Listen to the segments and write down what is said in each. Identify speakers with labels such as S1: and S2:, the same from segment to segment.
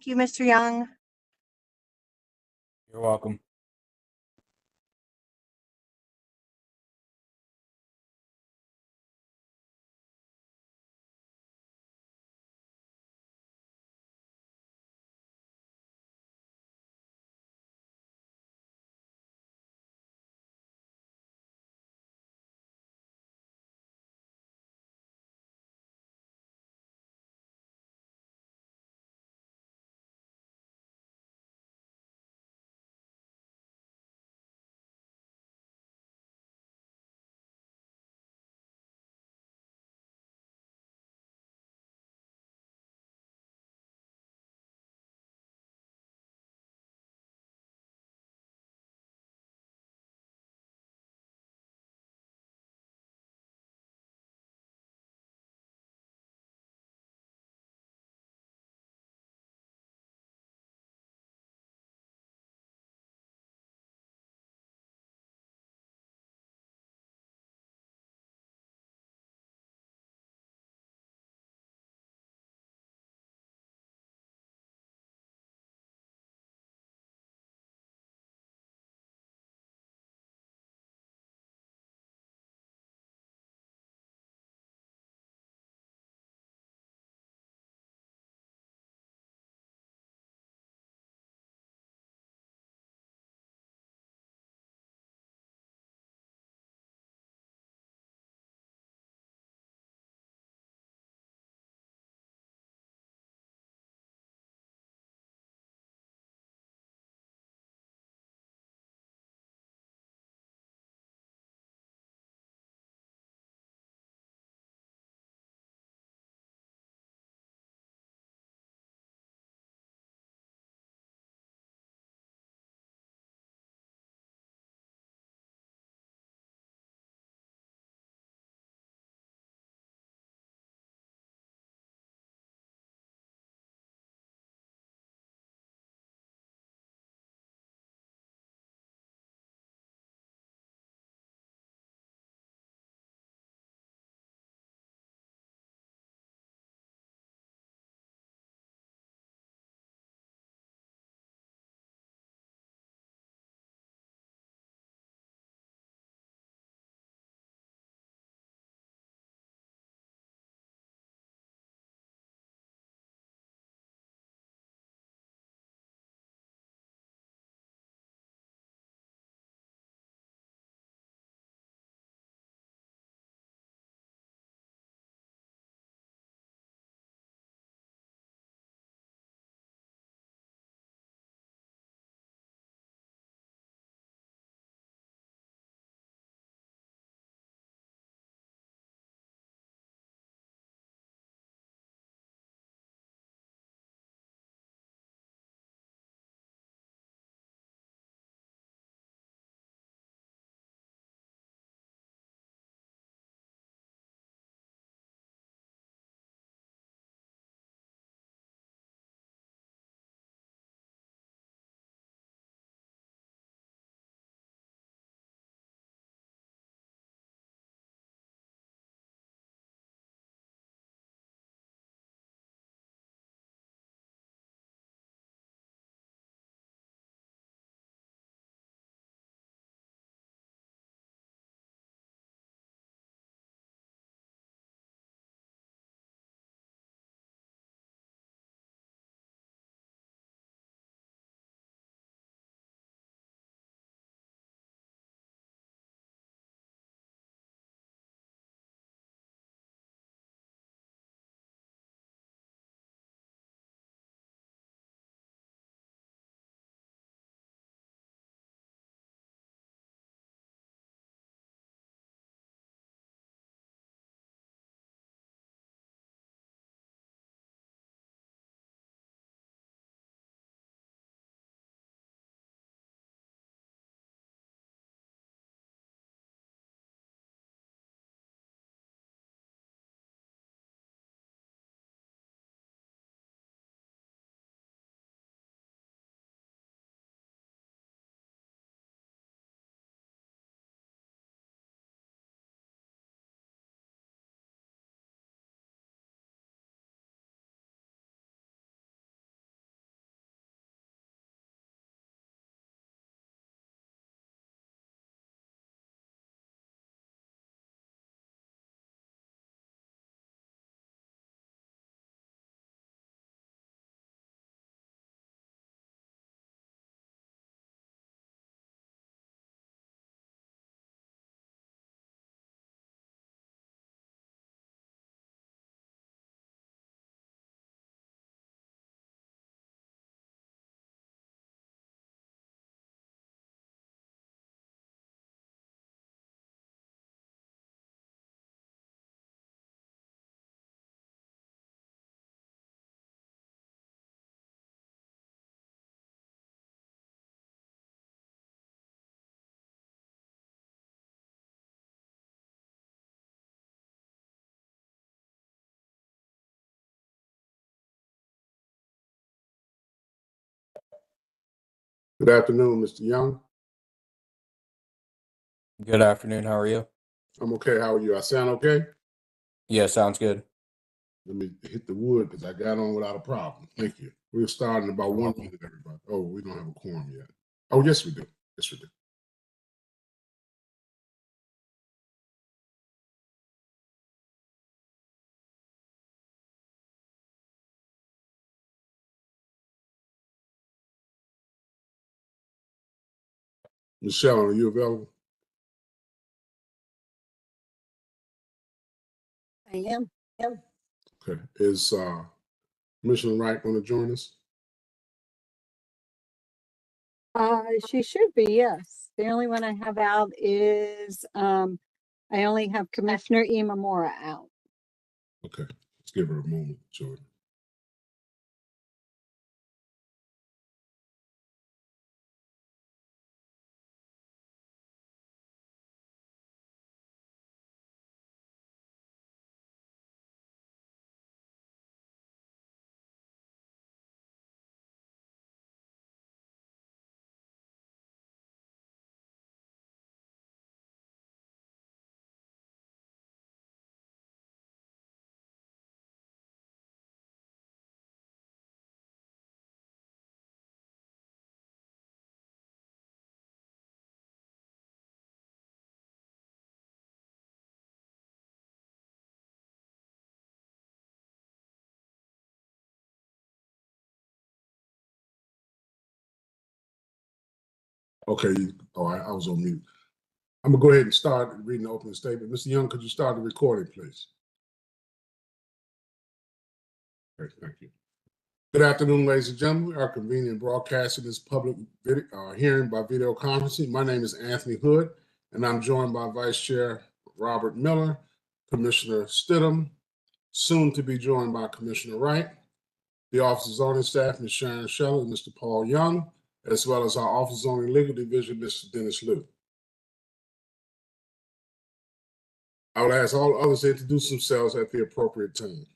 S1: Thank you, Mr. Young.
S2: You're welcome.
S1: Good afternoon, Mr. Young.
S2: Good afternoon. How are you?
S1: I'm okay. How are you? I sound okay?
S2: Yeah, sounds good.
S1: Let me hit the wood because I got on without a problem. Thank you. We're starting in about
S2: You're
S1: 1
S2: welcome.
S1: minute, everybody. Oh, we don't have a quorum yet. Oh, yes, we do. Yes, we do. Michelle, are you available?
S3: I am.
S1: Okay. Is Commissioner Wright going to join us?
S3: She should be, yes. The only one I have out is, I only have Commissioner Imamura out.
S1: Okay. Let's give her a moment, Jordan. Okay. All right. I was on mute. I'm going to go ahead and start reading the opening statement. Mr. Young, could you start the recording, please? Okay. Thank you. Good afternoon, ladies and gentlemen. We are convening and broadcasting this public hearing by video conferencing. My name is Anthony Hood, and I'm joined by Vice Chair Robert Miller, Commissioner Stidham, soon to be joined by Commissioner Wright, the Office of Zoning Staff, Ms. Sharon Scheller, and Mr. Paul Young, as well as our Office of Zoning Legal Division, Mr. Dennis Liu. I would ask all others to introduce themselves at the appropriate time.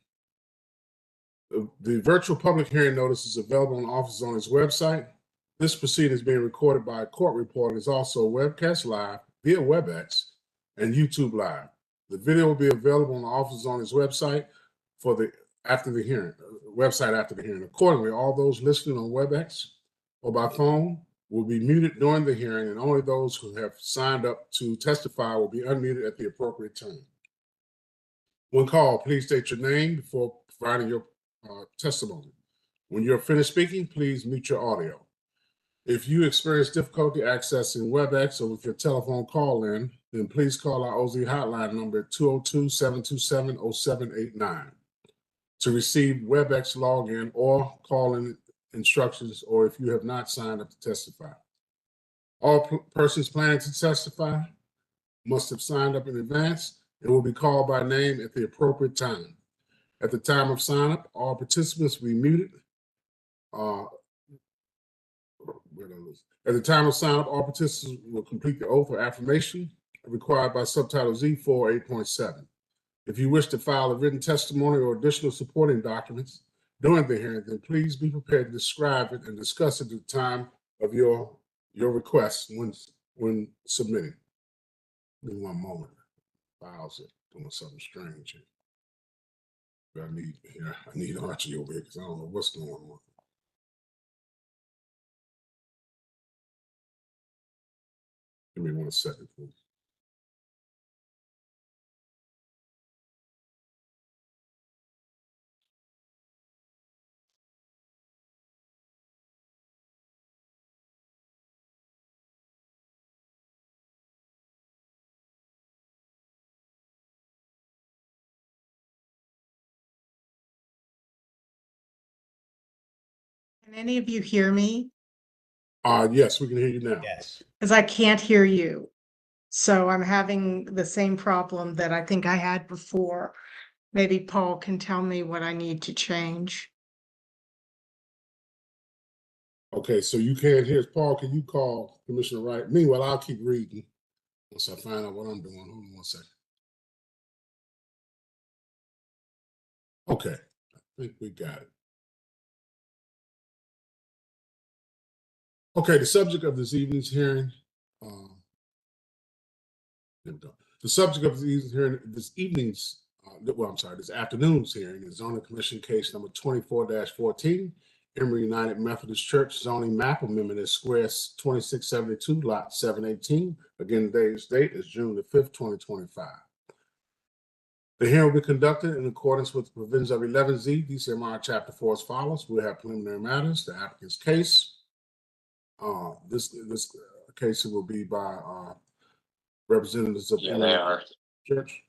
S1: The virtual public hearing notice is available on the Office of Zoning's website. This proceeding is being recorded by a court reporter and is also webcast live via WebEx and YouTube Live. The video will be available on the Office of Zoning's website after the hearing. Accordingly, all those listening on WebEx or by phone will be muted during the hearing, and only those who have signed up to testify will be unmuted at the appropriate time. When called, please state your name before providing your testimony. When you're finished speaking, please mute your audio. If you experience difficulty accessing WebEx or with your telephone call-in, then please call our OZ hotline number at 202-727-0789 to receive WebEx login or call-in instructions, or if you have not signed up to testify. All persons planning to testify must have signed up in advance and will be called by name at the appropriate time. At the time of sign-up, all participants will be muted. At the time of sign-up, all participants will complete the oath or affirmation required by Subtitle Z4 8.7. If you wish to file a written testimony or additional supporting documents during the hearing, then please be prepared to describe it and discuss it at the time of your request when submitting. Give me 1 moment. Files it doing something strange here. I need Archie over here because I don't know what's going on. Give me 1 second, please.
S4: Can any of you hear me?
S1: Yes, we can hear you now.
S2: Yes.
S4: Because I can't hear you. So I'm having the same problem that I think I had before. Maybe Paul can tell me what I need to change.
S1: Okay, so you can't hear. Paul, can you call Commissioner Wright? Meanwhile, I'll keep reading once I find out what I'm doing. Hold on 1 second. Okay, I think we got it. Okay, the subject of this evening's hearing, there we go. The subject of this afternoon's hearing is zoning commission case number 24-14, Emory United Methodist Church zoning map amendment at square 2672, lot 718. Again, today's date is June the 5th, 2025. The hearing will be conducted in accordance with the provisions of 11Z DCMR Chapter 4 as follows. We'll have preliminary matters, the applicant's case. This case will be by representatives of Emory Church.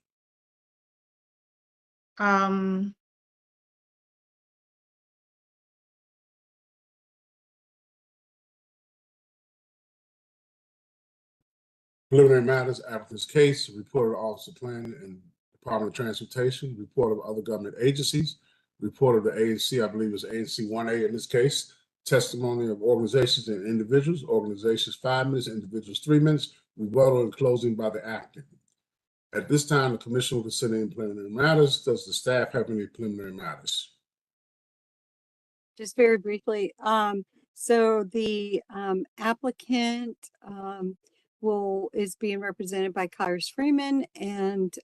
S1: Preliminary matters, applicant's case, report of the Office of Planning and Department of Transportation, report of other government agencies, report of the ANC, I believe it's ANC 1A in this case, testimony of organizations and individuals, organizations 5 minutes, individuals 3 minutes, rebuttal and closing by the applicant. At this time, the commission will consider any preliminary matters. Does the staff have any preliminary matters?
S3: Just very briefly, so the applicant is being represented by Kyrus Freeman, and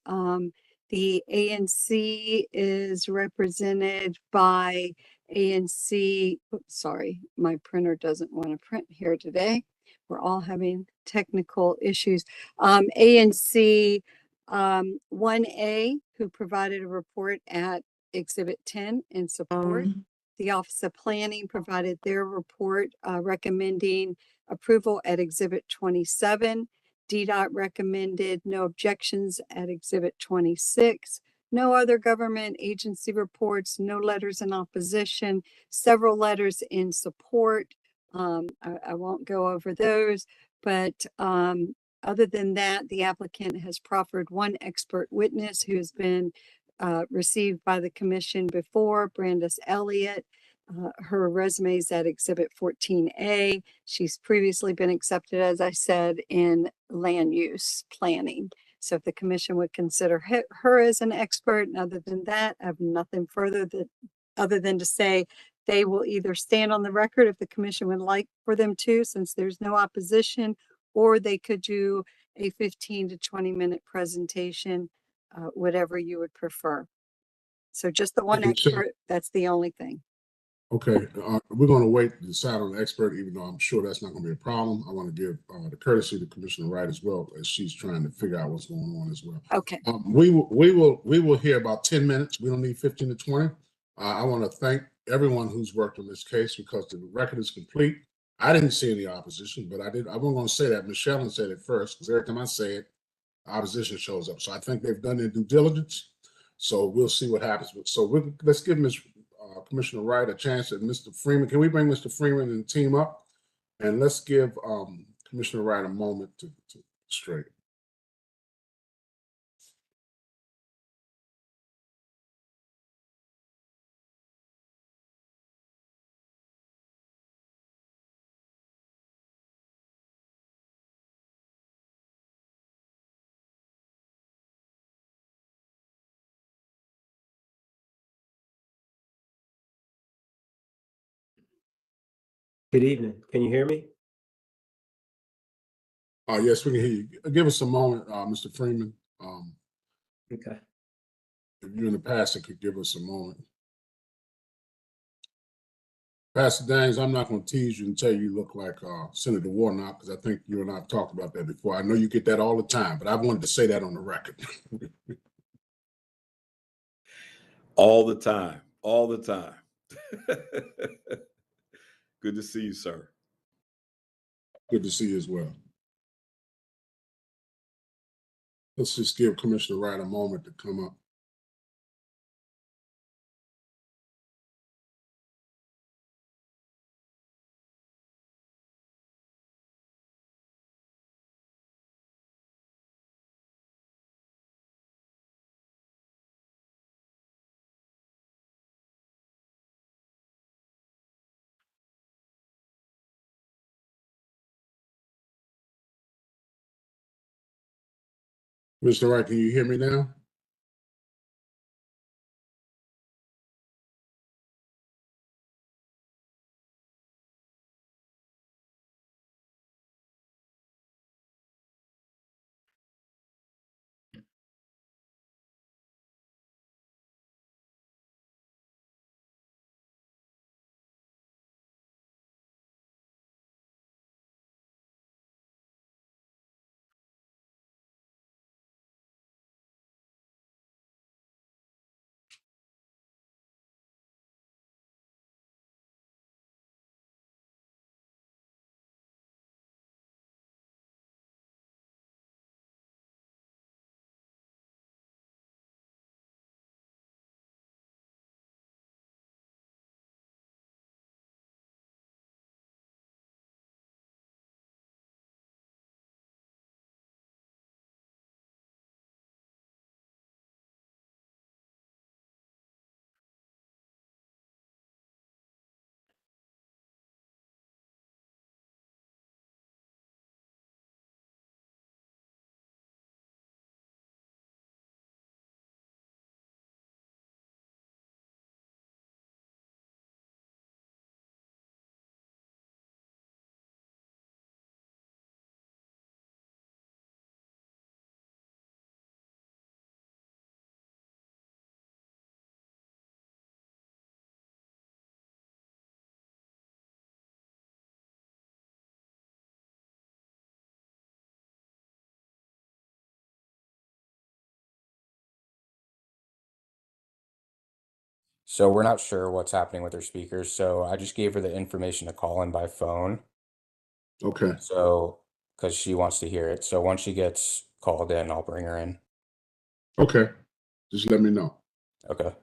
S3: the ANC is represented by ANC. Oops, sorry, my printer doesn't want to print here today. We're all having technical issues. ANC 1A, who provided a report at Exhibit 10 in support. The Office of Planning provided their report recommending approval at Exhibit 27. DDOT recommended no objections at Exhibit 26. No other government agency reports, no letters in opposition, several letters in support. I won't go over those, but other than that, the applicant has proffered one expert witness who has been received by the commission before, Brandis Elliott. Her resume is at Exhibit 14A. She's previously been accepted, as I said, in land use planning. So if the commission would consider her as an expert, and other than that, I have nothing further other than to say they will either stand on the record if the commission would like for them to, since there's no opposition, or they could do a 15 to 20-minute presentation, whatever you would prefer. So just the one expert, that's the only thing.
S1: Okay, we're going to wait to decide on the expert, even though I'm sure that's not going to be a problem. I want to give the courtesy to Commissioner Wright as well, as she's trying to figure out what's going on as well.
S3: Okay.
S1: We will hear about 10 minutes. We don't need 15 to 20. I want to thank everyone who's worked on this case because the record is complete. I didn't see any opposition, but I wasn't going to say that. Michelle said it first, because every time I say it, opposition shows up. So I think they've done their due diligence. So we'll see what happens. So let's give Commissioner Wright a chance, and Mr. Freeman. Can we bring Mr. Freeman and the team up? And let's give Commissioner Wright a moment to straight.
S5: Good evening. Can you hear me?
S1: Yes, we can hear you. Give us a moment, Mr. Freeman.
S5: Okay.
S1: If you're in the past, it could give us a moment. Pastor Daniels, I'm not going to tease you and tell you look like Senator Warnock, because I think you and I have talked about that before. I know you get that all the time, but I wanted to say that on the record.
S6: All the time, all the time. Good to see you, sir.
S1: Good to see you as well. Let's just give Commissioner Wright a moment to come up. Mr. Wright, can you hear me now?
S2: So we're not sure what's happening with her speakers, so I just gave her the information to call in by phone.
S1: Okay,
S2: So, because she wants to hear it. So once she gets called in, I'll bring her in.
S1: okay. Just let me know.
S2: Okay.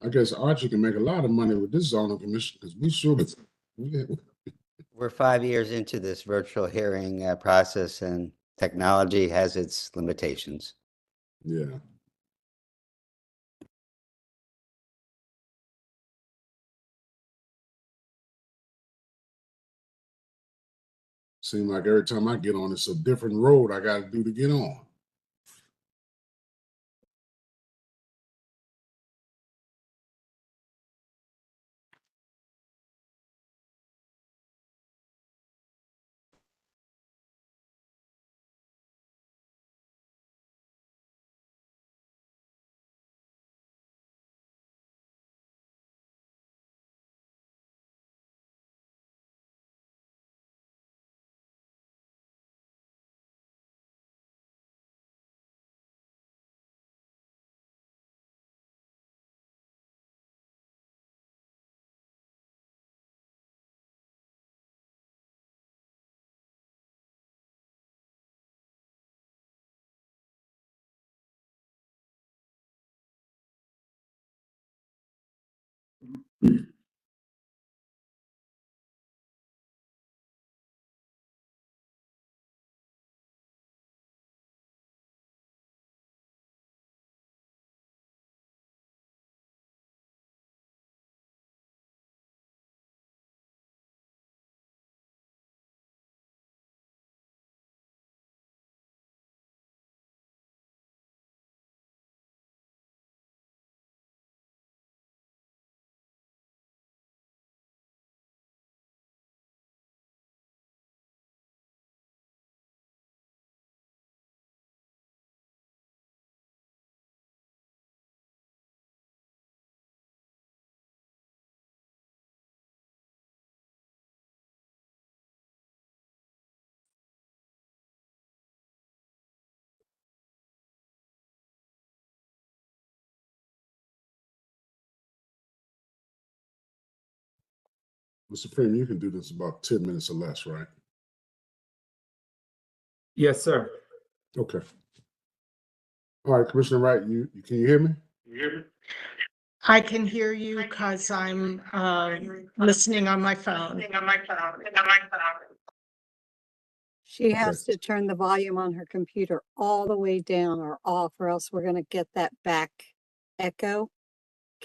S1: I guess Archie can make a lot of money with this zoning commission because we sure.
S7: We're 5 years into this virtual hearing process, and technology has its limitations.
S1: Yeah. Seems like every time I get on, it's a different road I got to do to get on. Mr. Freeman, you can do this about 10 minutes or less, right?
S5: Yes, sir.
S1: Okay. All right, Commissioner Wright, can you hear me?
S4: I can hear you because I'm listening on my phone.
S3: She has to turn the volume on her computer all the way down or off, or else we're gonna get that back echo.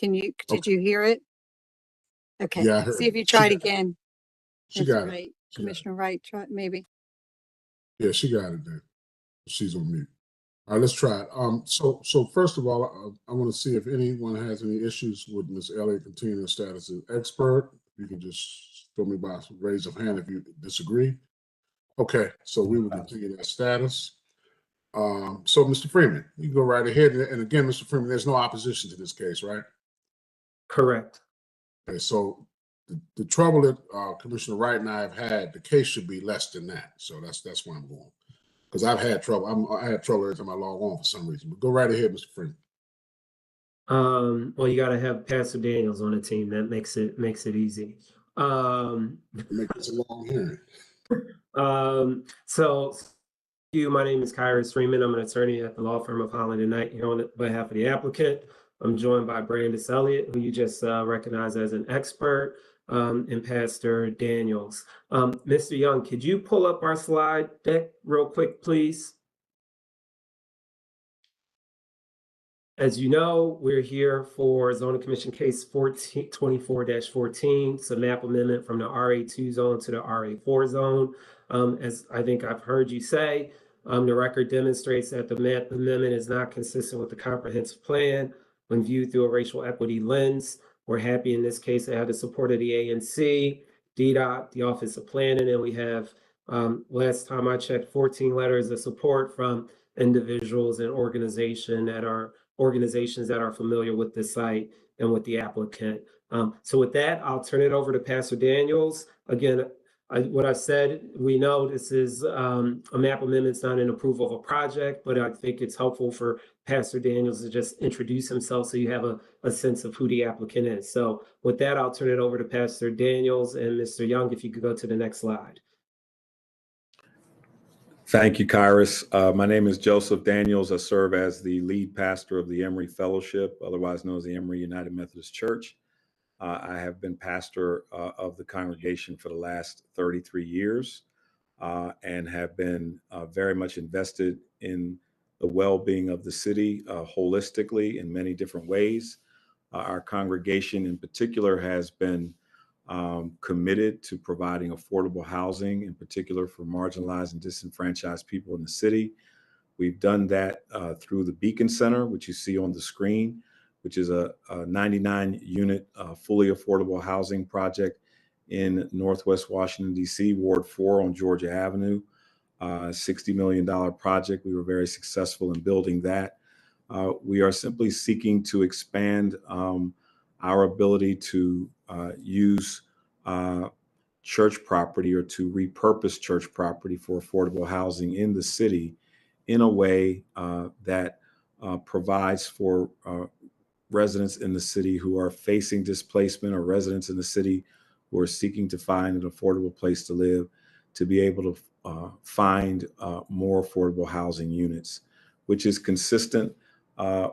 S3: Did
S1: Okay.
S3: you hear it? Okay,
S1: Yeah, I heard.
S3: see if you
S1: She
S3: try it
S1: got it.
S3: again.
S1: She
S3: That's
S1: got it.
S3: right.
S1: She got it.
S3: Commissioner Wright, try maybe.
S1: Yeah, she got it then. She's on mute. All right, let's try it. So first of all, I want to see if anyone has any issues with Ms. Elliott continuing her status as expert. You can just show me by raise of hand if you disagree. Okay, so we will continue that status. So Mr. Freeman, you can go right ahead. And again, Mr. Freeman, there's no opposition to this case, right?
S5: Correct.
S1: Okay, so the trouble that Commissioner Wright and I have had, the case should be less than that. So that's where I'm going. Because I've had trouble. I had trouble every time I log on for some reason. But go right ahead, Mr. Freeman.
S5: Well, you got to have Pastor Daniels on the team. That makes it easy.
S1: Make this a long hearing.
S5: So my name is Kyrus Freeman. I'm an attorney at the law firm of Holland and Knight here on behalf of the applicant. I'm joined by Brandis Elliott, who you just recognized as an expert, and Pastor Daniels. Mr. Young, could you pull up our slide deck real quick, please? As you know, we're here for zoning commission case 24-14. It's a map amendment from the RA2 zone to the RA4 zone. As I think I've heard you say, the record demonstrates that the map amendment is not consistent with the comprehensive plan when viewed through a racial equity lens. We're happy in this case to have the support of the ANC, DDOT, the Office of Planning, and we have, last time I checked, 14 letters of support from individuals and organizations that are familiar with the site and with the applicant. So with that, I'll turn it over to Pastor Daniels. Again, what I said, we know this is a map amendment. It's not an approval of a project, but I think it's helpful for Pastor Daniels to just introduce himself so you have a sense of who the applicant is. So with that, I'll turn it over to Pastor Daniels, and Mr. Young, if you could go to the next slide.
S6: Thank you, Kyrus. My name is Joseph Daniels. I serve as the lead pastor of the Emory Fellowship, otherwise known as the Emory United Methodist Church. I have been pastor of the congregation for the last 33 years and have been very much invested in the well-being of the city holistically in many different ways. Our congregation in particular has been committed to providing affordable housing, in particular for marginalized and disenfranchised people in the city. We've done that through the Beacon Center, which you see on the screen, which is a 99-unit fully affordable housing project in Northwest Washington, D.C., Ward 4 on Georgia Avenue, $60 million project. We were very successful in building that. We are simply seeking to expand our ability to use church property or to repurpose church property for affordable housing in the city in a way that provides for residents in the city who are facing displacement or residents in the city who are seeking to find an affordable place to live to be able to find more affordable housing units, which is consistent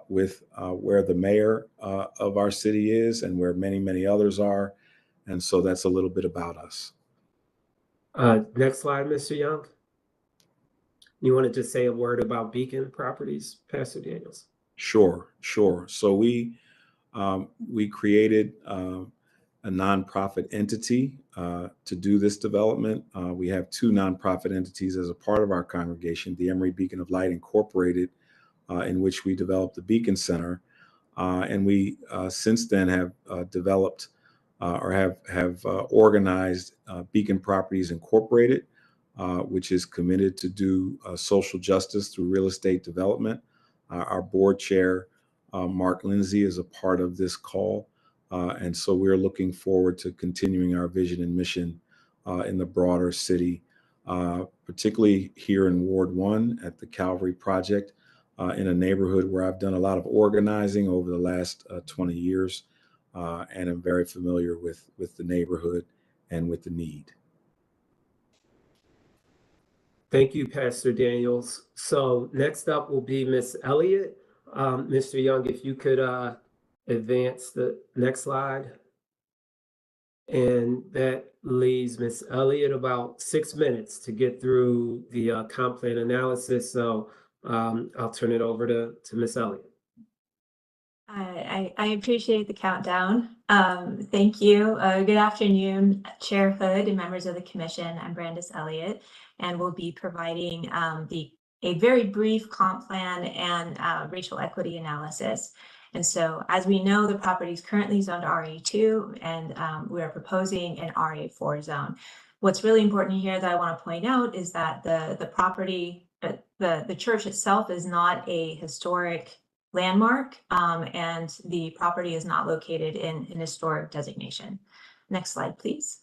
S6: with where the mayor of our city is and where many, many others are. And so that's a little bit about us.
S5: Next slide, Mr. Young. You want to just say a word about Beacon Properties, Pastor Daniels?
S6: Sure. So we created a nonprofit entity to do this development. We have two nonprofit entities as a part of our congregation, the Emory Beacon of Light Incorporated, in which we developed the Beacon Center. And we since then have developed or have organized Beacon Properties Incorporated, which is committed to do social justice through real estate development. Our board chair, Mark Lindsay, is a part of this call. And so we're looking forward to continuing our vision and mission in the broader city, particularly here in Ward 1 at the Calvary Project, in a neighborhood where I've done a lot of organizing over the last 20 years. And I'm very familiar with the neighborhood and with the need.
S5: Thank you, Pastor Daniels. So next up will be Ms. Elliott. Mr. Young, if you could advance the next slide. And that leaves Ms. Elliott about 6 minutes to get through the comp plan analysis. So I'll turn it over to Ms. Elliott.
S8: I appreciate the countdown. Thank you. Good afternoon, Chair Hood and members of the commission. I'm Brandis Elliott, and we'll be providing a very brief comp plan and racial equity analysis. And so, as we know, the property is currently zoned RA2, and we are proposing an RA4 zone. What's really important here that I want to point out is that the property, the church itself is not a historic landmark, and the property is not located in an historic designation. Next slide, please.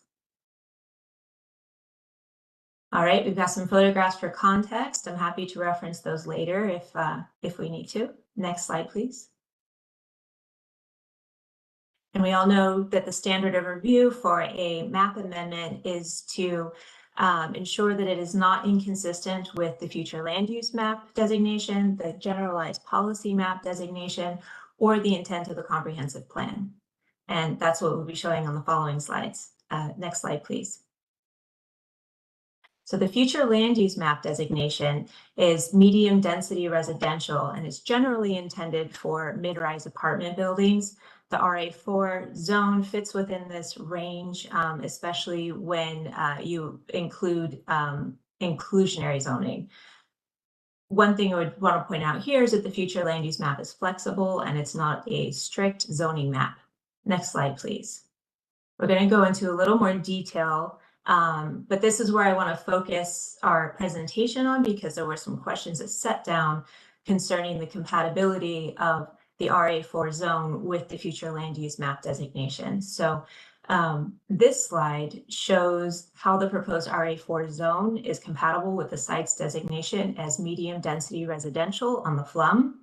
S8: All right, we've got some photographs for context. I'm happy to reference those later if we need to. Next slide, please. And we all know that the standard of review for a map amendment is to ensure that it is not inconsistent with the future land use map designation, the generalized policy map designation, or the intent of the comprehensive plan. And that's what we'll be showing on the following slides. Next slide, please. So the future land use map designation is medium density residential, and it's generally intended for mid-rise apartment buildings. The RA4 zone fits within this range, especially when you include inclusionary zoning. One thing I would want to point out here is that the future land use map is flexible and it's not a strict zoning map. Next slide, please. We're going to go into a little more detail, but this is where I want to focus our presentation on, because there were some questions that set down concerning the compatibility of the RA4 zone with the future land use map designation. So This slide shows how the proposed RA4 zone is compatible with the site's designation as medium density residential on the FLUM.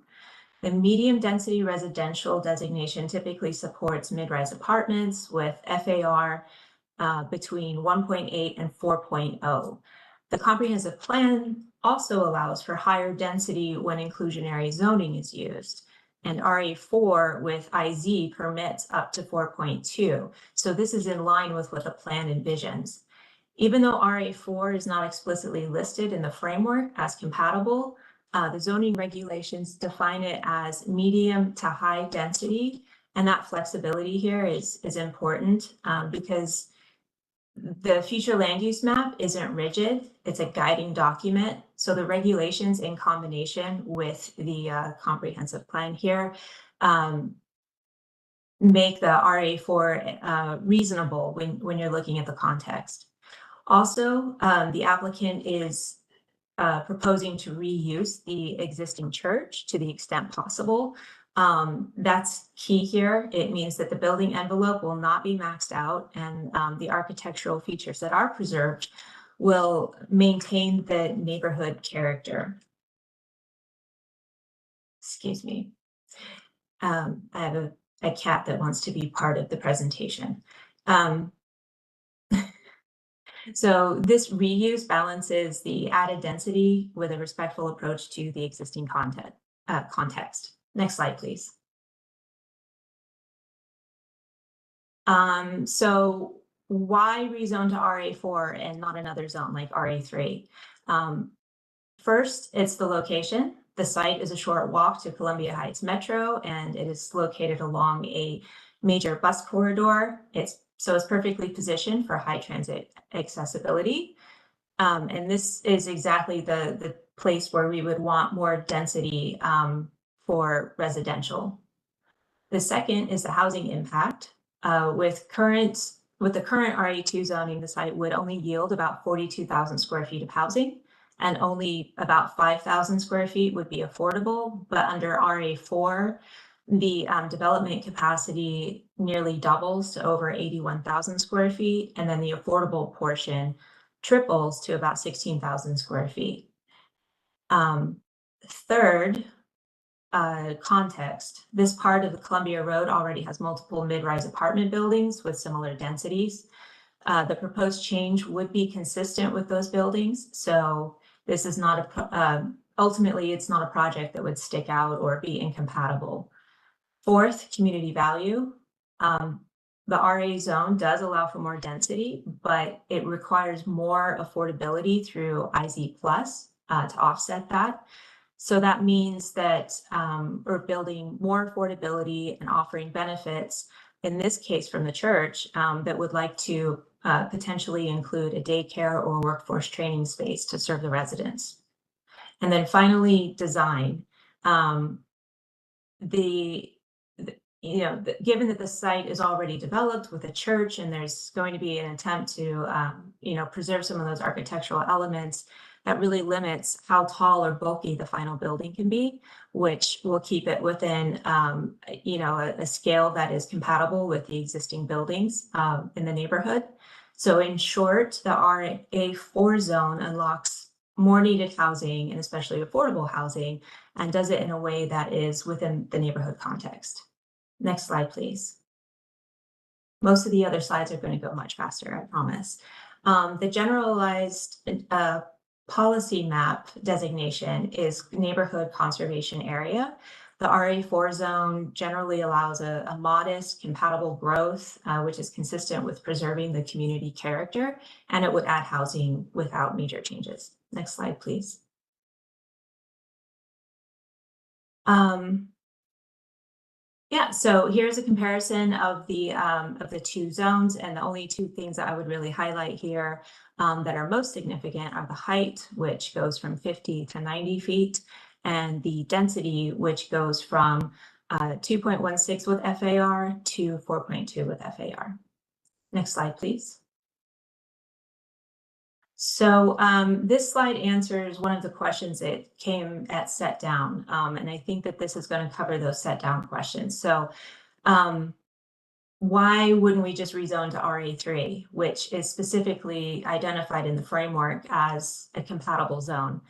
S8: The medium density residential designation typically supports mid-rise apartments with FAR between 1.8 and 4.0. The comprehensive plan also allows for higher density when inclusionary zoning is used. And RA4 with IZ permits up to 4.2. So this is in line with what the plan envisions. Even though RA4 is not explicitly listed in the framework as compatible, the zoning regulations define it as medium to high density. And that flexibility here is important because the future land use map isn't rigid, it's a guiding document. So the regulations in combination with the comprehensive plan here make the RA4 reasonable when you're looking at the context. Also, the applicant is proposing to reuse the existing church to the extent possible. That's key here. It means that the building envelope will not be maxed out, and the architectural features that are preserved will maintain the neighborhood character. Excuse me. I have a cat that wants to be part of the presentation. So this reuse balances the added density with a respectful approach to the existing context. Next slide, please. So why rezone to RA4 and not another zone like RA3? First, it's the location. The site is a short walk to Columbia Heights Metro, and it is located along a major bus corridor. It's perfectly positioned for high transit accessibility. And this is exactly the place where we would want more density for residential. The second is the housing impact. With the current RA2 zoning, the site would only yield about 42,000 square feet of housing, and only about 5,000 square feet would be affordable. But under RA4, the development capacity nearly doubles to over 81,000 square feet, and then the affordable portion triples to about 16,000 square feet. Third, context. This part of the Columbia Road already has multiple mid-rise apartment buildings with similar densities. The proposed change would be consistent with those buildings. So this is not ultimately, it's not a project that would stick out or be incompatible. Fourth, community value. The RA zone does allow for more density, but it requires more affordability through IZ Plus to offset that. So that means that we're building more affordability and offering benefits, in this case from the church, that would like to potentially include a daycare or workforce training space to serve the residents. And then finally, design. Given that the site is already developed with a church and there's going to be an attempt to, preserve some of those architectural elements, that really limits how tall or bulky the final building can be, which will keep it within, a scale that is compatible with the existing buildings in the neighborhood. So in short, the RA4 zone unlocks more needed housing and especially affordable housing, and does it in a way that is within the neighborhood context. Next slide, please. Most of the other slides are going to go much faster, I promise. The generalized policy map designation is neighborhood conservation area. The RA4 zone generally allows a modest, compatible growth, which is consistent with preserving the community character, and it would add housing without major changes. Next slide, please. So here's a comparison of the two zones, and the only two things that I would really highlight here that are most significant are the height, which goes from 50 to 90 feet, and the density, which goes from 2.16 with FAR to 4.2 with FAR. Next slide, please. So this slide answers one of the questions that came at set down, and I think that this is going to cover those set down questions. So why wouldn't we just rezone to RA3, which is specifically identified in the framework as a compatible zone?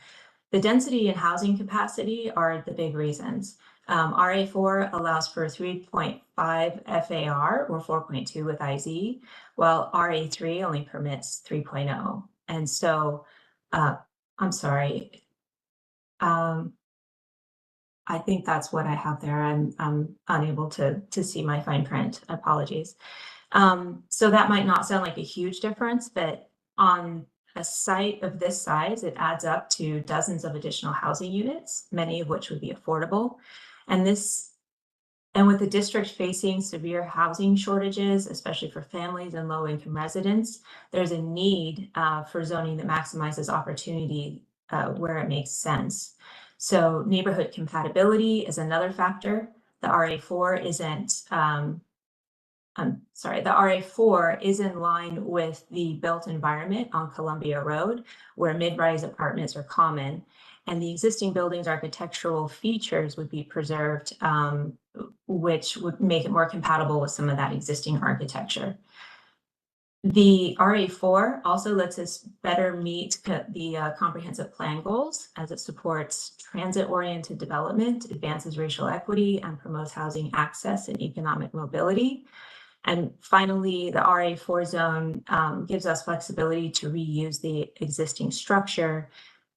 S8: The density and housing capacity are the big reasons. RA4 allows for 3.5 FAR or 4.2 with IZ, while RA3 only permits 3.0. And so, I'm sorry. I think that's what I have there. I'm unable to see my fine print. Apologies. So that might not sound like a huge difference, but on a site of this size, it adds up to dozens of additional housing units, many of which would be affordable. And with the district facing severe housing shortages, especially for families and low-income residents, there's a need for zoning that maximizes opportunity where it makes sense. So neighborhood compatibility is another factor. The RA4 isn't, the RA4 is in line with the built environment on Columbia Road, where mid-rise apartments are common, and the existing building's architectural features would be preserved, which would make it more compatible with some of that existing architecture. The RA4 also lets us better meet the comprehensive plan goals as it supports transit-oriented development, advances racial equity, and promotes housing access and economic mobility. And finally, the RA4 zone gives us flexibility to reuse the existing structure,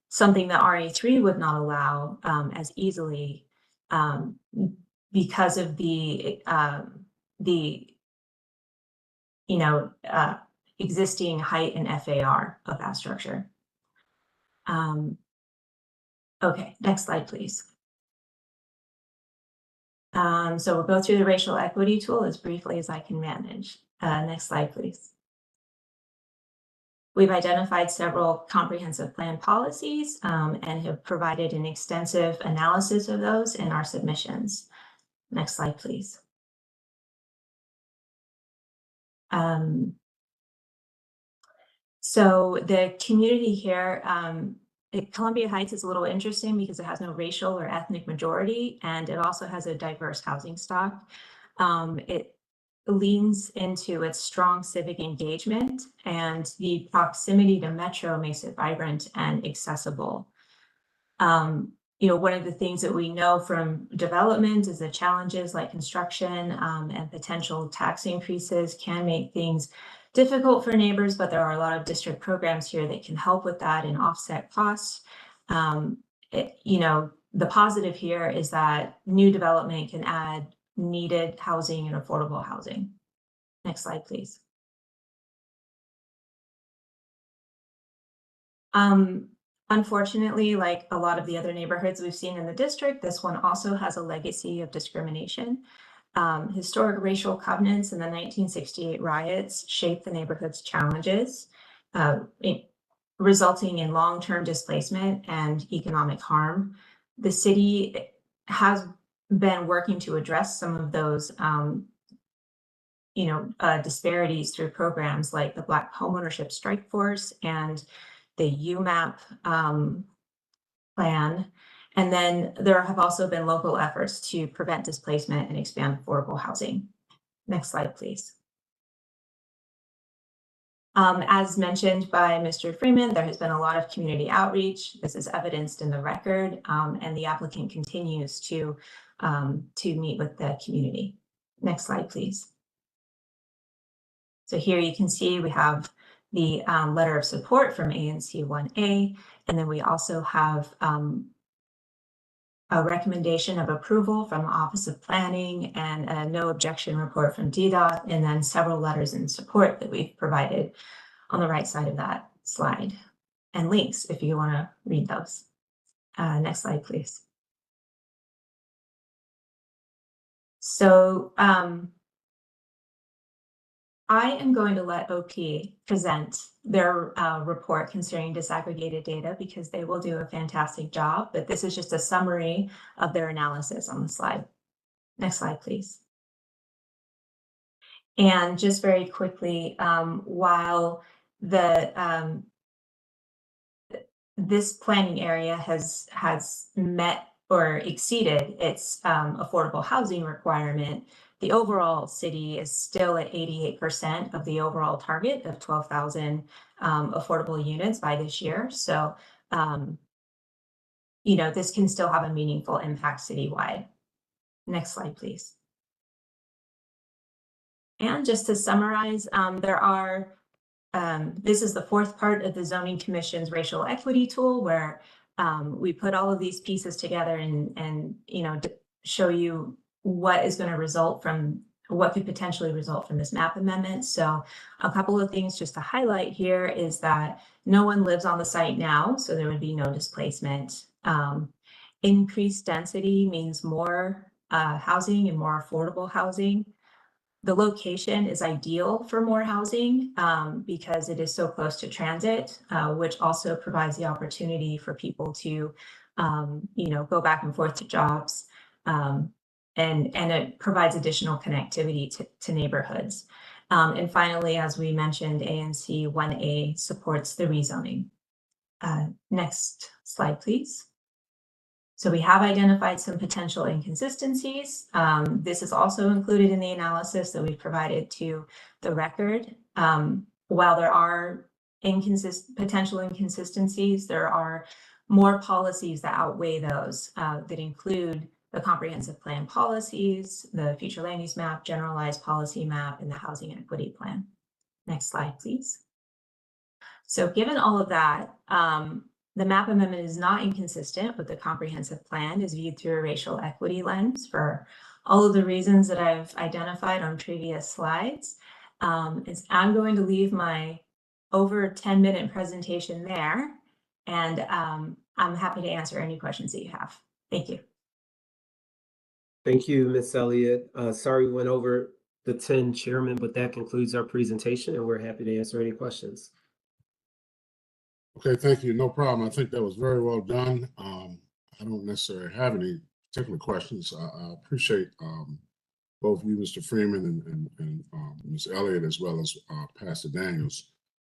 S8: something that RA3 would not allow as easily because of the existing height and FAR of that structure. Okay, next slide, please. So we'll go through the racial equity tool as briefly as I can manage. Next slide, please. We've identified several comprehensive plan policies and have provided an extensive analysis of those in our submissions. Next slide, please. So the community here, Columbia Heights is a little interesting because it has no racial or ethnic majority, and it also has a diverse housing stock. It leans into its strong civic engagement, and the proximity to Metro makes it vibrant and accessible. One of the things that we know from development is the challenges like construction and potential tax increases can make things difficult for neighbors, but there are a lot of district programs here that can help with that and offset costs. The positive here is that new development can add needed housing and affordable housing. Next slide, please. Unfortunately, like a lot of the other neighborhoods we've seen in the district, this one also has a legacy of discrimination. Historic racial covenants in the 1968 riots shaped the neighborhood's challenges, resulting in long-term displacement and economic harm. The city has been working to address some of those disparities through programs like the Black Homeownership Strike Force and the UMAP plan. And then there have also been local efforts to prevent displacement and expand affordable housing. Next slide, please. As mentioned by Mr. Freeman, there has been a lot of community outreach. This is evidenced in the record, and the applicant continues to meet with the community. Next slide, please. So here you can see we have the letter of support from ANC 1A, and then we also have a recommendation of approval from the Office of Planning and a no objection report from DDOT, and then several letters in support that we've provided on the right side of that slide, and links if you want to read those. Next slide, please. So I am going to let OP present their report concerning disaggregated data because they will do a fantastic job, but this is just a summary of their analysis on the slide. Next slide, please. And just very quickly, while this planning area has met or exceeded its affordable housing requirement, the overall city is still at 88% of the overall target of 12,000 affordable units by this year. So, this can still have a meaningful impact citywide. Next slide, please. And just to summarize, this is the fourth part of the Zoning Commission's racial equity tool, where we put all of these pieces together and show you what is going to result from what could potentially result from this map amendment. So a couple of things just to highlight here is that no one lives on the site now, so there would be no displacement. Increased density means more housing and more affordable housing. The location is ideal for more housing because it is so close to transit, which also provides the opportunity for people to, go back and forth to jobs. And it provides additional connectivity to neighborhoods. And finally, as we mentioned, ANC 1A supports the rezoning. Next slide, please. So we have identified some potential inconsistencies. This is also included in the analysis that we've provided to the record. While there are potential inconsistencies, there are more policies that outweigh those that include the comprehensive plan policies, the future land use map, generalized policy map, and the housing equity plan. Next slide, please. So given all of that, the map amendment is not inconsistent with the comprehensive plan as viewed through a racial equity lens for all of the reasons that I've identified on previous slides. I'm going to leave my over 10-minute presentation there, and I'm happy to answer any questions that you have. Thank you.
S5: Thank you, Ms. Elliott. Sorry we went over the 10, Chairman, but that concludes our presentation, and we're happy to answer any questions.
S1: Okay, thank you. No problem. I think that was very well done. I don't necessarily have any particular questions. I appreciate both you, Mr. Freeman, and Ms. Elliott, as well as Pastor Daniels.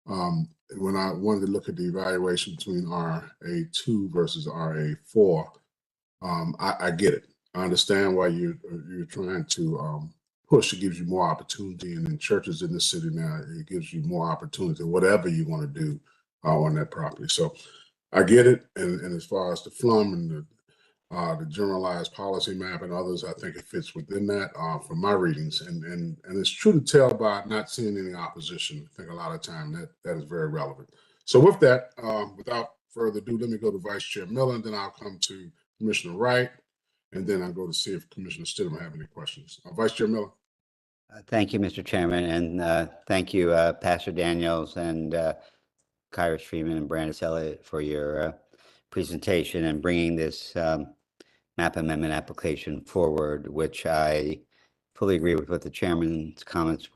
S1: When I wanted to look at the evaluation between RA2 versus RA4, I get it. I understand why you're trying to push. It gives you more opportunity, and in churches in the city now, it gives you more opportunity, whatever you want to do on that property. So I get it. And as far as the FLUM and the generalized policy map and others, I think it fits within that from my readings. And it's true to tell by not seeing any opposition. I think a lot of time that is very relevant. So with that, without further ado, let me go to Vice Chair Miller, and then I'll come to Commissioner Wright, and then I'll go to see if Commissioner Stidham have any questions. Vice Chair Miller.
S7: Thank you, Mr. Chairman, and thank you, Pastor Daniels and Kyrus Freeman and Brandis Elliott for your presentation and bringing this map amendment application forward, which I fully agree with what the chairman's comments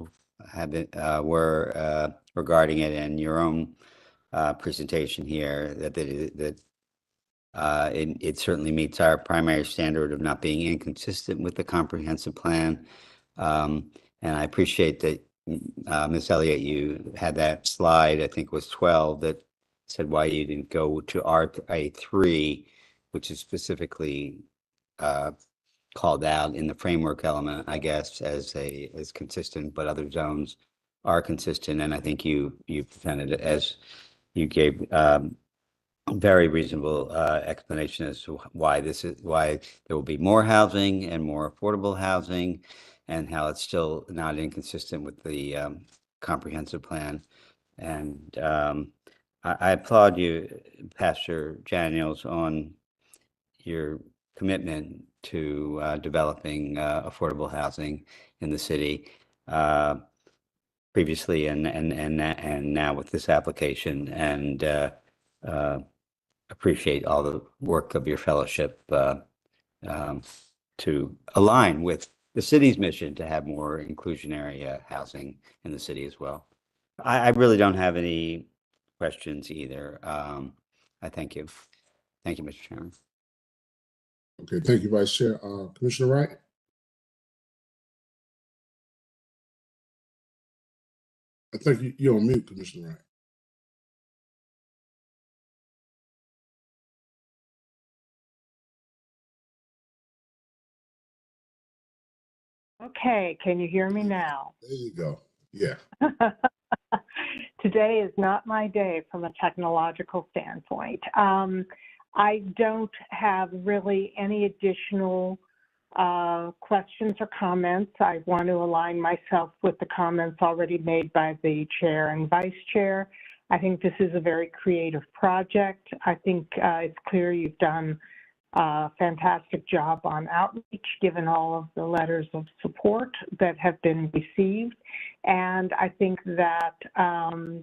S7: have been, were regarding it, and your own presentation here, that it certainly meets our primary standard of not being inconsistent with the comprehensive plan. And I appreciate that, Ms. Elliott, you had that slide, I think it was 12, that said why you didn't go to RA3, which is specifically called out in the framework element, I guess, as consistent, but other zones are consistent. And I think you presented it as you gave very reasonable explanation as to why there will be more housing and more affordable housing, and how it's still not inconsistent with the comprehensive plan. And I applaud you, Pastor Daniels, on your commitment to developing affordable housing in the city previously and now with this application, and appreciate all the work of your fellowship to align with the city's mission to have more inclusionary housing in the city as well. I really don't have any questions either. I thank you. Thank you, Mr. Chairman.
S1: Okay, thank you, Vice Chair. Commissioner Wright? I think you're on mute, Commissioner Wright.
S9: Okay, can you hear me now?
S1: There you go. Yeah.
S9: Today is not my day from a technological standpoint. I don't have really any additional questions or comments. I want to align myself with the comments already made by the chair and vice chair. I think this is a very creative project. I think it's clear you've done a fantastic job on outreach, given all of the letters of support that have been received. And I think that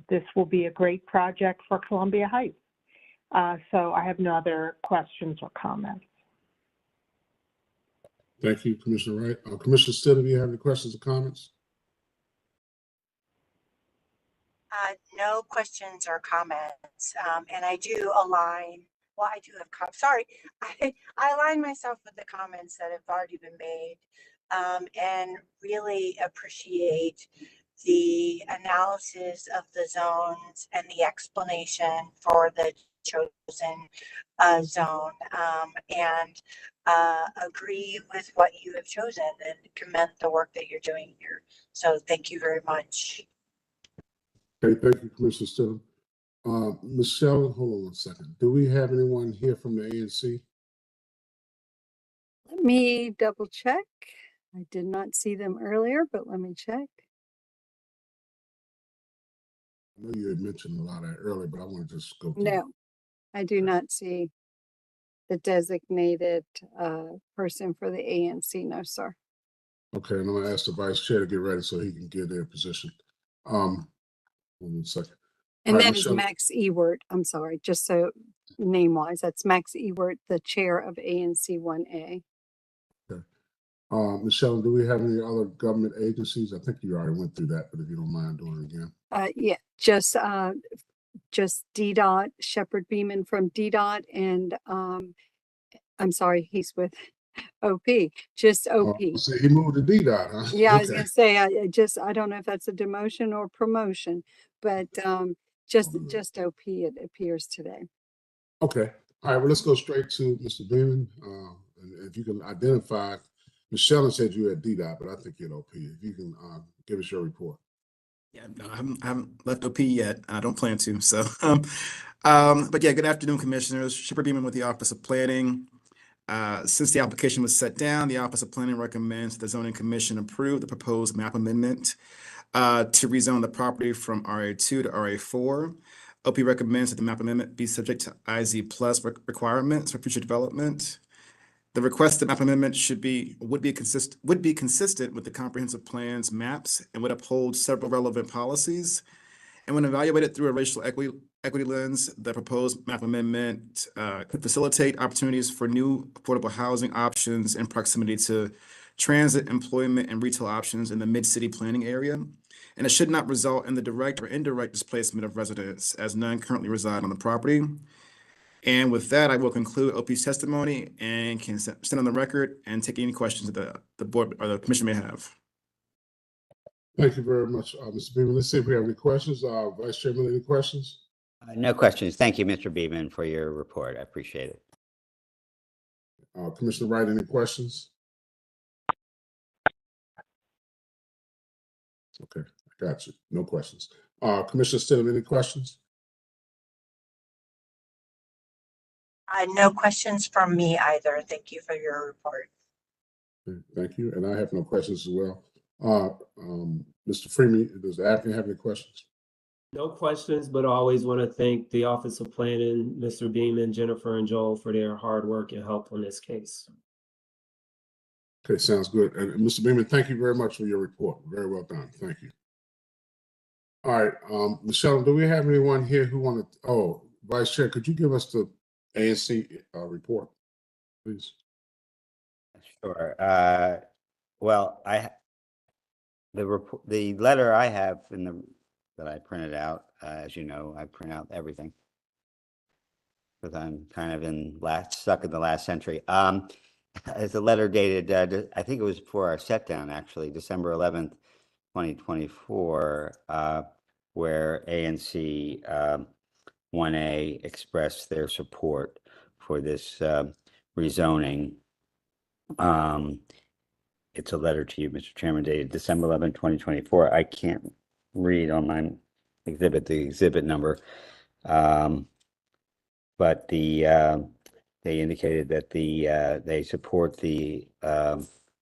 S9: this will be a great project for Columbia Heights. So I have no other questions or comments.
S1: Thank you, Commissioner Wright. Commissioner Stidham, do you have any questions or comments?
S10: No questions or comments. And I do align, well, I do have, sorry, I align myself with the comments that have already been made, and really appreciate the analysis of the zones and the explanation for the chosen zone, and agree with what you have chosen and commend the work that you're doing here. So thank you very much.
S1: Okay, thank you, Commissioner Stidham. Michelle, hold on one second. Do we have anyone here from the ANC?
S3: Let me double check. I did not see them earlier, but let me check.
S1: I know you had mentioned a lot of that earlier, but I want to just go through.
S3: No, I do not see the designated person for the ANC. No, sir.
S1: Okay, and I'm gonna ask the vice chair to get ready so he can get their position. Hold on a second.
S3: And
S1: All right,
S3: that is
S1: Michelle.
S3: Max Ewert. I'm sorry, just so name-wise, that's Max Ewert, the chair of ANC 1A.
S1: Michelle, do we have any other government agencies? I think you already went through that, but if you don't mind doing it again.
S3: Yeah, just DDOT, Shepard Beeman from DDOT, and I'm sorry, he's with OP, just OP.
S1: So he moved to DDOT, huh?
S3: Yeah, I was
S1: Okay.
S3: gonna say, I don't know if that's a demotion or promotion, but just OP it appears today.
S1: Okay. All right, well, let's go straight to Mr. Beeman. And if you can identify, Michelle said you at DDOT, but I think you're at OP. If you can give us your report.
S11: Yeah, no, I haven't left OP yet. I don't plan to. So, but yeah, good afternoon, commissioners. Shepard Beeman with the Office of Planning. Since the application was set down, the Office of Planning recommends the Zoning Commission approve the proposed map amendment to rezone the property from RA2 to RA4. OP recommends that the map amendment be subject to IZ plus requirements for future development. The requested map amendment would be consistent with the comprehensive plan's maps and would uphold several relevant policies. And when evaluated through a racial equity lens, the proposed map amendment could facilitate opportunities for new affordable housing options in proximity to transit, employment, and retail options in the mid-city planning area. And it should not result in the direct or indirect displacement of residents, as none currently reside on the property. And with that, I will conclude OP's testimony and can stand on the record and take any questions that the board or the commission may have.
S1: Thank you very much, Mr. Beeman. Let's see if we have any questions. Vice Chairman, any questions?
S7: No questions. Thank you, Mr. Beeman, for your report. I appreciate it.
S1: Commissioner Wright, any questions? Okay, I got you. No questions. Commissioner Stidham, any questions?
S10: No questions from me either. Thank you for your report.
S1: Okay, thank you. And I have no questions as well. Mr. Freeman, does the applicant have any questions?
S5: No questions, but I always want to thank the Office of Planning, Mr. Beeman, Jennifer, and Joel for their hard work and help on this case.
S1: Okay, sounds good. And Mr. Beeman, thank you very much for your report. Very well done. Thank you. All right, Michelle, do we have anyone here who want to, Vice Chair, could you give us the ANC report, please?
S7: Sure. Well, the letter I have that I printed out, as you know, I print out everything because I'm kind of stuck in the last century. It's a letter dated, I think it was before our set down, actually, December 11th, 2024, where ANC 1A expressed their support for this rezoning. it's a letter to you, Mr. Chairman, dated December 11, 2024. I can't read on my exhibit, the exhibit number. But they indicated that they support the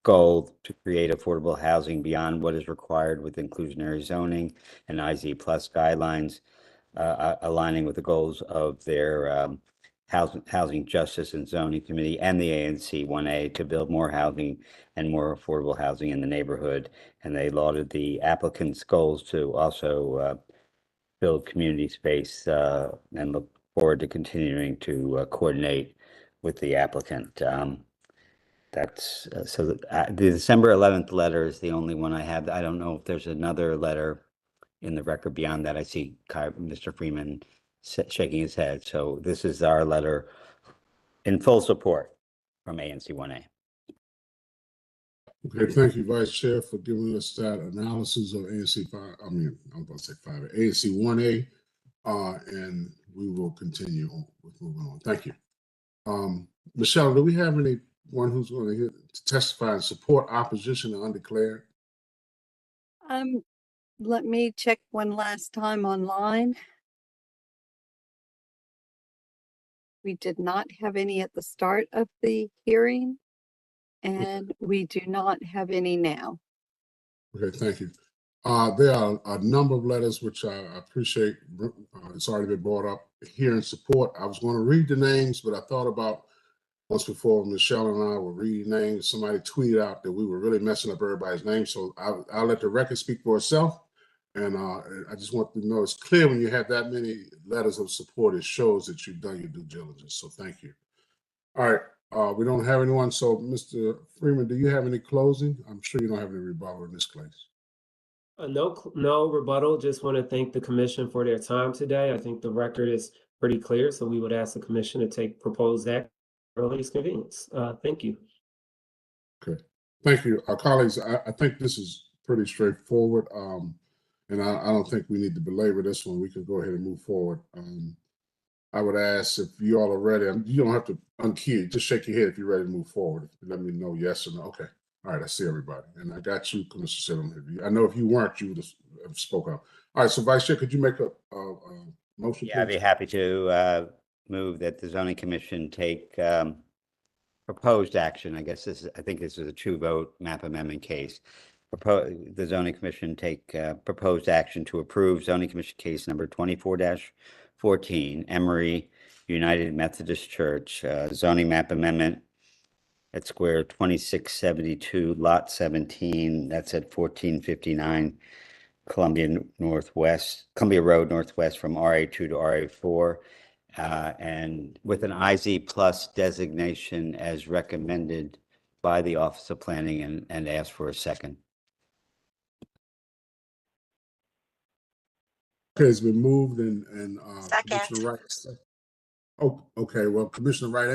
S7: goal to create affordable housing beyond what is required with inclusionary zoning and IZ plus guidelines, aligning with the goals of their Housing Justice and Zoning Committee and the ANC 1A to build more housing and more affordable housing in the neighborhood. And they lauded the applicant's goals to also build community space and look forward to continuing to coordinate with the applicant. That's so the December 11th letter is the only one I have. I don't know if there's another letter in the record beyond that. I see Mr. Freeman shaking his head. So this is our letter in full support from ANC 1A.
S1: Okay, thank you, Vice Chair, for giving us that analysis of ANC 5. I mean, I'm going to say 5, ANC 1A, and we will continue on with moving on. Thank you. Michelle, do we have anyone who's going to testify and support opposition to undeclared?
S3: Let me check one last time online. We did not have any at the start of the hearing, and we do not have any now.
S1: Okay, thank you. There are a number of letters which I appreciate. It's already been brought up here in support. I was going to read the names, but I thought about once before Michelle and I were reading names, somebody tweeted out that we were really messing up everybody's name. So I'll let the record speak for itself. And I just want to know it's clear when you have that many letters of support, it shows that you've done your due diligence. So thank you. All right. We don't have anyone. So Mr. Freeman, do you have any closing? I'm sure you don't have any rebuttal in this case.
S5: No rebuttal. Just want to thank the commission for their time today. I think the record is pretty clear. So we would ask the commission to take proposed act earliest convenience. Thank you.
S1: Okay. Thank you. Colleagues, I think this is pretty straightforward. And I don't think we need to belabor this one. We can go ahead and move forward. I would ask if you all are ready. You don't have to unkey it. Just shake your head if you're ready to move forward. Let me know yes or no. Okay. All right. I see everybody. And I got you, Commissioner Siddle. I know if you weren't, you would have spoke up. All right. So Vice Chair, could you make a motion?
S7: Yeah, I'd be happy to move that the Zoning Commission take proposed action. I guess I think this is a 2-vote map amendment case. The Zoning Commission take proposed action to approve Zoning Commission case number 24-14, Emory United Methodist Church, zoning map amendment at square 2672, lot 17. That's at 1459 Columbia Road Northwest from RA2 to RA4. And with an IZ plus designation as recommended by the Office of Planning and ask for a second.
S1: Okay, it's been moved and
S10: Second.
S1: Commissioner Wright. Oh, okay. Well, Commissioner Wright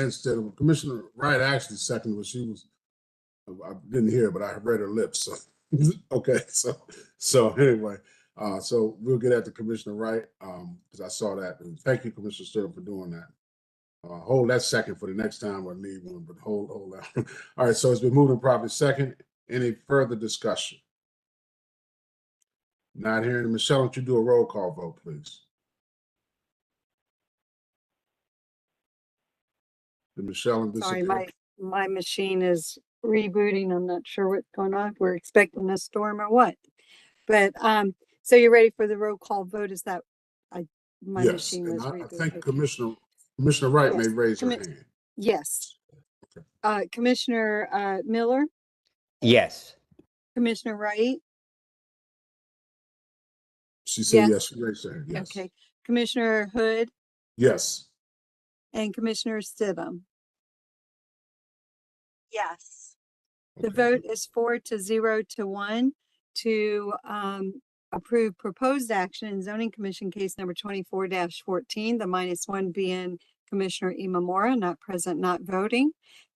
S1: Commissioner Wright actually seconded what she was. I didn't hear, but I read her lips. So okay. So anyway, so we'll get at the Commissioner Wright because I saw that. And thank you, Commissioner Sturm, for doing that. Hold that second for the next time I need one, but hold that. All right. So it's been moved and properly second. Any further discussion? Not hearing. Michelle, don't you do a roll call vote, please? Michelle,
S3: Sorry, my machine is rebooting. I'm not sure what's going on. We're expecting a storm or what. But so you're ready for the roll call vote? Is that my
S1: yes,
S3: machine was
S1: I
S3: rebooted?
S1: think Commissioner Wright
S3: Yes.
S1: may raise her hand.
S3: Yes.
S1: Okay.
S3: Commissioner Miller,
S7: Yes.
S3: Commissioner Wright.
S1: She said
S3: Yes.
S1: yes. She raised her hand. Yes.
S3: Okay. Commissioner Hood
S1: Yes.
S3: and Commissioner Stidham.
S10: Yes.
S3: The
S1: Okay.
S3: vote is 4-0-1 to approve proposed action in Zoning Commission case number 24-14, the -1 being Commissioner Imamura, not present, not voting.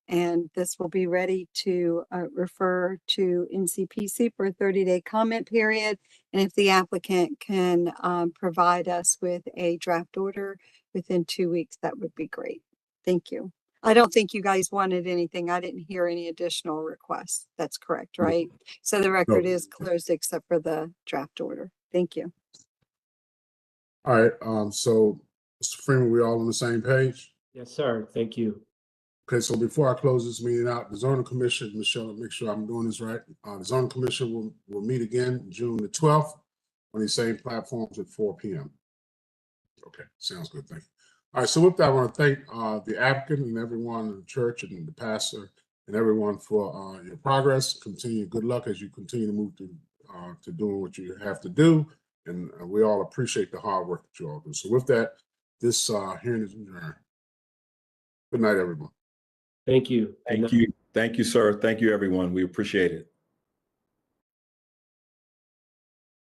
S3: And this will be ready to refer to NCPC for a 30-day comment period. And if the applicant can provide us with a draft order within 2 weeks, that would be great. Thank you. I don't think you guys wanted anything. I didn't hear any additional requests. That's correct, right? So the record is closed except for the draft order. Thank you.
S1: All right, so Mr. Freeman, we all on the same page?
S5: Yes, sir. Thank you.
S1: Okay, so before I close this meeting out, the zoning commission, Michelle, make sure I'm doing this right. The zoning commission will meet again June the 12th on these same platforms at 4 p.m. Okay, sounds good. Thank you. All right, so with that, I want to thank the applicant and everyone in the church and the pastor and everyone for your progress. Continue good luck as you continue to move to doing what you have to do. And we all appreciate the hard work that you all do. So with that, this hearing is adjourned. Good night, everyone.
S5: Thank you.
S6: Thank you. Thank you, sir. Thank you, everyone. We appreciate it.